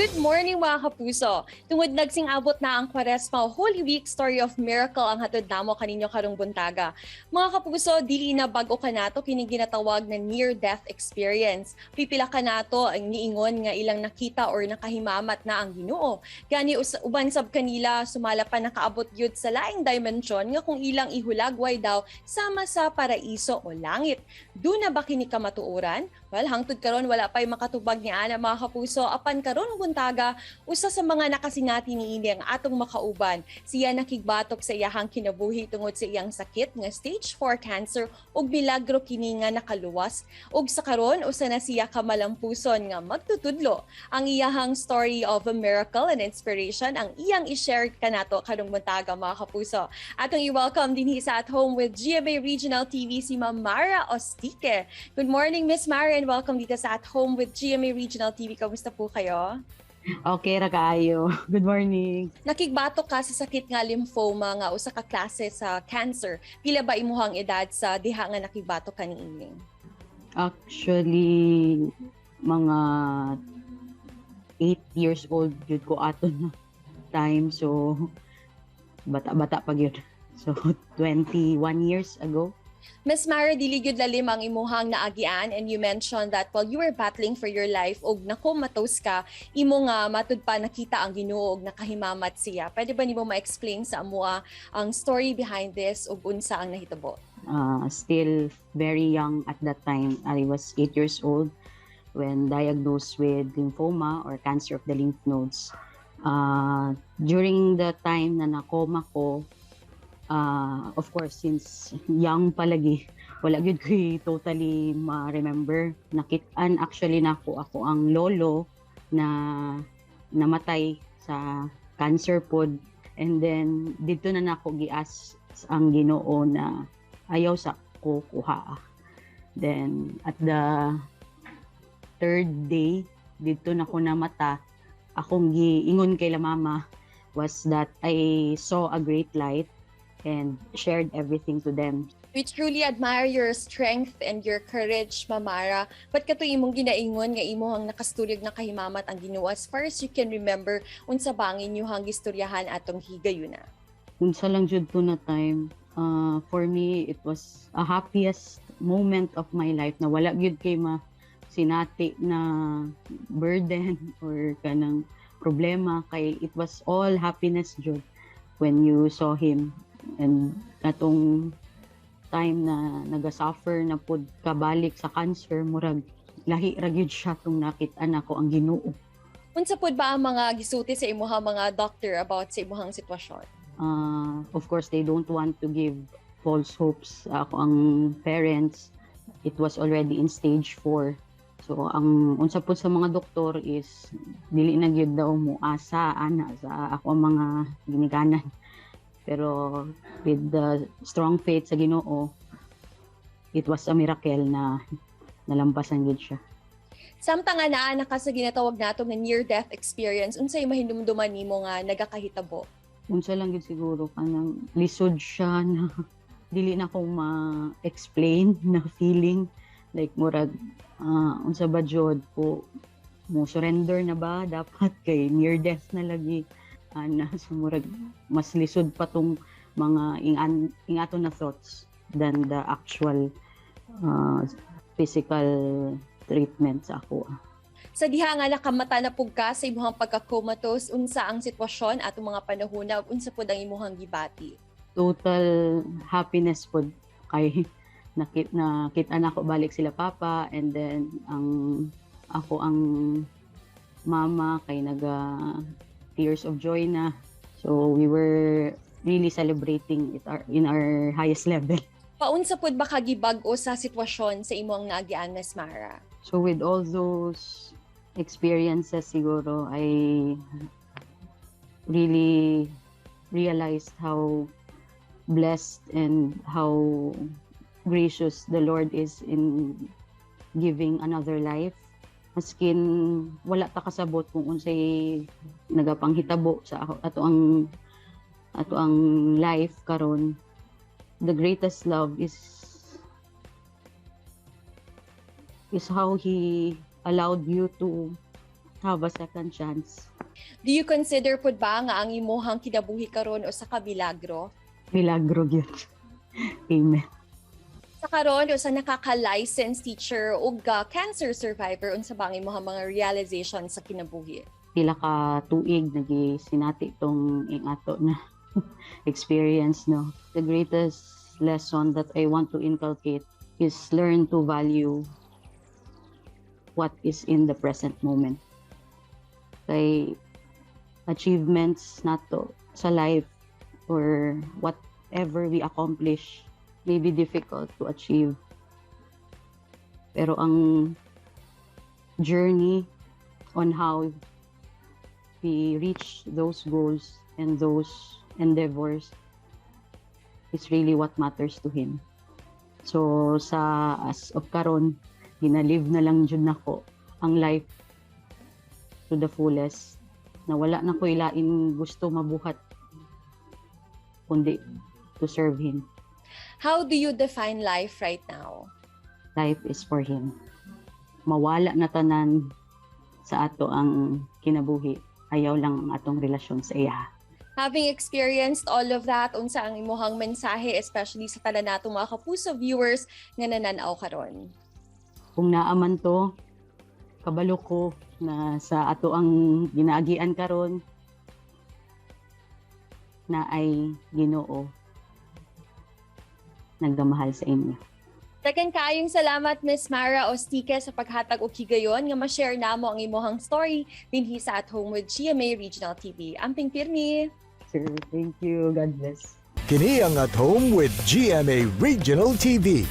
Good morning mga kapuso. Tungod nagsing abot na ang Kwaresma Holy Week Story of Miracle ang hatod namo kaninyo karong buntaga. Mga kapuso, dili na bag-o ka nato kini ginatawag na near-death experience. Pipila ka nato ang niingon nga ilang nakita or nakahimamat na ang Ginoo. Gani uban sab kanila sumala pa nakaabot gyud sa laing dimension nga kung ilang ihulagway daw sama sa paraiso o langit. Duna ba kini ka matuoran? Well, hangtod karon wala pay makatubag ni ana mga kapuso. Apan karon buntaga, usa sa mga nakasinati niini ang atong makauban. Siya nakigbatok sa iyahang kinabuhi tungod sa iyang sakit nga stage 4 cancer ug milagro kini nga nakaluwas. Ug sa karon usa na siya ka malampuson nga magtutudlo. Ang iyahang story of a miracle and inspiration ang iyang i-share kanato karong buntaga mga kapuso. Atong i-welcome dinhi sa At Home with GMA Regional TV si Ma'am Mara Ostique. Good morning, Miss Mara, and welcome dito sa At Home with GMA Regional TV. Kamusta po kayo? Okay ra kaayo. Good morning. Nakigbatok ka sa sakit nga lymphoma nga usa ka klase sa cancer. Pila ba imuhang edad sa diha nga nakigbatok ka niini? Actually, mga 8 years old jud ko ato na time. So, bata-bata pa yun. So, 21 years ago. Miss Mara, dili gyud lalim ang imuhang naagian, and you mentioned that while you were battling for your life og nakomatos ka, imo nga matud pa nakita ang Ginoo og nakahimamat siya. Pwede ba nimo ma-explain sa amoa ang story behind this ug unsa ang nahitabo? Still very young at that time. I was 8 years old when diagnosed with lymphoma or cancer of the lymph nodes. During the time na nakoma ko, of course, since young palagi, wala gyud ko totally ma-remember. Nakitaan actually ako ang lolo na namatay sa cancer pod. And then, dito na nako gias ang Ginoo na ayaw sa ko kuha. Then, at the third day, dito na ko namata, akong giingon kay la mama was that I saw a great light and shared everything to them. We truly admire your strength and your courage, Mamara. Ba't ka to imong ginaingon nga imuhang nakastulyog na kahimamat ang Ginoo? As far as you can remember, unsa bangin inyong gistoryahan atong higayuna? Unsa lang jud to na time, for me it was a happiest moment of my life na wala gyud kay sinati na burden or kanang problema, kay it was all happiness jud when you saw him. And atong time na nagasuffer na pod kabalik sa cancer, murag lahi ra gyud siya tong nakit-an ako ang Ginoo. Unsa pod ba ang mga gisulti sa imuhang mga doctor about sa imuhang sitwasyon? Of course, they don't want to give false hopes. Ako ang parents, it was already in stage 4. So ang unsa pod sa mga doktor is dili na gyud daw mo asa ana sa ako ang mga ginikanan. Pero with the strong faith sa Ginoo, it was a miracle na nalampasan gid siya. Samtang naa naka sa ginatawag nato nga near-death experience, unsay mahinumduman nimo nga nagakahitabo? Unsa lang gid siguro kanang lisod siya na dili na ko ma-explain na feeling, like murag unsa ba jud ko mo surrender na ba dapat kay near death na lagi. Sumurag mas lisod pa tong mga ingaton na thoughts than the actual physical treatment sa ako. Sa diha nga nakamata na pug ka sa imuhang pagka-comatose, unsa ang sitwasyon atong mga panahuna ug unsa pod ang imuhang gibati? Total happiness pod kay nakita na ko balik sila papa, and then ako ang mama kay tears of joy na. So we were really celebrating it in our highest level. Paunsa pod ba kagibag-o sa sitwasyon sa imong naagian, Miss Mara? So with all those experiences siguro, I really realized how blessed and how gracious the Lord is in giving another life. Maskin wala ta kasabot kung unsay nagapanghitabo sa ato ang life karon, the greatest love is how He allowed you to have a second chance. Do you consider pud ba nga ang imuhang kinabuhi karon o sa kabilagro? Milagro gyud. Amen. Sa karon o sa nakaka-licensed teacher o cancer survivor unsa ba ang imuhang mga realization sa kinabuhi? Pila ka tuig nagi sinati tong ing ato na experience, no. The greatest lesson that I want to inculcate is learn to value what is in the present moment. Kay achievements nato sa life or whatever we accomplish may be difficult to achieve. Pero ang journey on how we reach those goals and those endeavors is really what matters to Him. So sa as of karon, ginalive na lang jud nako ang life to the fullest, na wala na ko ilain gusto mabuhat kundi to serve Him. How do you define life right now? Life is for Him. Mawala na tanan sa ato ang kinabuhi. Ayaw lang ang atong relasyon sa iya. Having experienced all of that, unsa ang imuhang mensahe especially sa tanan natong mga kapuso viewers nga nananaw karon? Kung naaman to, kabalo ko na sa ato ang ginaagian karon na ay Ginoo nagdamahal sa inyo. Daghang kaayong salamat Miss Mara Ostique sa paghatag og higayon nga ma-share namo ang imuhang story dinhi sa At Home with GMA Regional TV. Amping pirmi. Sir, thank you. God bless. Kini ang At Home with GMA Regional TV.